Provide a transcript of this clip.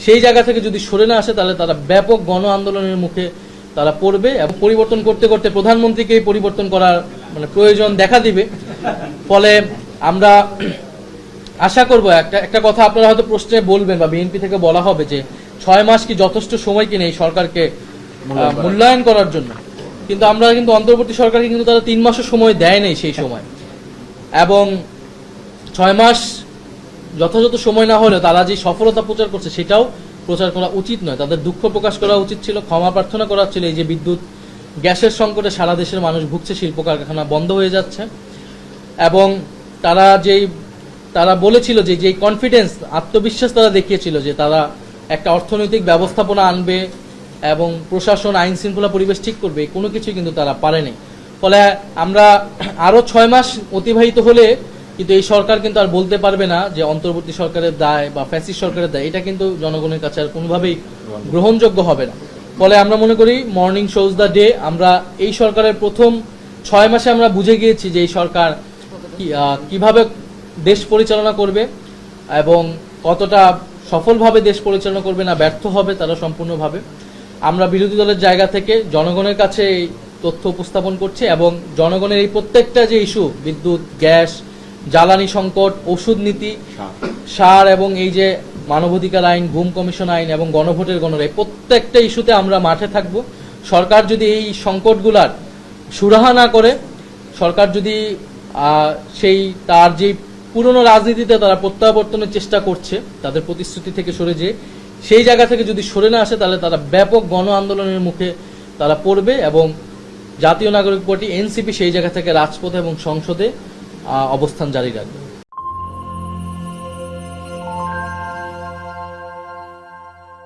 সেই জায়গা থেকে যদি সরে না আসে তাহলে তারা ব্যাপক গণ আন্দোলনের মুখে তারা পড়বে এবং পরিবর্তন করতে করতে প্রধানমন্ত্রীকেই পরিবর্তন করার প্রয়োজন দেখা দিবে। ফলে আমরা আশা করব একটা কথা আপনারা হয়তো প্রশ্নে বলবেন বা বিএনপি থেকে বলা হবে যে 6 মাস কি যথেষ্ট সময় কিনে এই সরকারকে মূল্যায়ন করার জন্য, কিন্তু আমরা কিন্তু অন্তর্বর্তী সরকারকে কিন্তু তারা 3 মাসও সময় দেয় নাই সেই সময়, এবং 6 মাস যথাযথ সময় না হলেও তারা যে সফলতা প্রচার করছে সেটাও প্রচার করা উচিত নয়। তাদের দুঃখ প্রকাশ করা উচিত ছিল, ক্ষমা প্রার্থনা করা ছিল। এই যে বিদ্যুৎ গ্যাসের সংকটে সারা দেশের মানুষ ভুগছে, শিল্প কারখানা বন্ধ হয়ে যাচ্ছে, এবং তারা বলেছিল যে কনফিডেন্স, আত্মবিশ্বাস তারা দেখিয়েছিল যে তারা একটা অর্থনৈতিক ব্যবস্থাপনা আনবে এবং প্রশাসন আইন শৃঙ্খলা পরিবেশ ঠিক করবে, কোনো কিছুই কিন্তু তারা পারেনি। ফলে আমরা আরো 6 মাস অতিবাহিত হলে কিন্তু এই সরকার কিন্তু আর বলতে পারবে না যে অন্তর্বর্তী সরকারের দায় বা ফ্যাসিস্ট সরকারের দায়, এটা কিন্তু জনগণের কাছে আর কোনোভাবেই গ্রহণযোগ্য হবে না। ফলে আমরা মনে করি মর্নিং শোজ দ্য ডে। আমরা এই সরকারের প্রথম 6 মাসে আমরা বুঝে গিয়েছি যে এই সরকার কিভাবে দেশ পরিচালনা করবে এবং কতটা সফলভাবে দেশ পরিচালনা করবে না ব্যর্থ হবে তারা সম্পূর্ণভাবে। আমরা বিরোধী দলের জায়গা থেকে জনগণের কাছে এই তথ্য উপস্থাপন করছি এবং জনগণের এই প্রত্যেকটা যে ইস্যু, বিদ্যুৎ, গ্যাস, জ্বালানি সংকট, ওষুধ নীতি, সার এবং এই যে মানবাধিকার আইন, গুম কমিশন আইন এবং গণভোটের গণরায়, প্রত্যেকটা ইস্যুতে আমরা মাঠে থাকব। সরকার যদি এই সংকটগুলার সুরাহা না করে, সরকার যদি তার যে পুরনো রাজনীতিতে তারা প্রত্যাবর্তনের চেষ্টা করছে, তাদের প্রতিশ্রুতি থেকে সরে যে সেই জায়গা থেকে যদি সরে না আসে তাহলে তারা ব্যাপক গণ আন্দোলনের মুখে তারা পড়বে এবং জাতীয় নাগরিক পার্টি এনসিপি সেই জায়গা থেকে রাজপথে এবং সংসদে অবস্থান জারি রাখবে।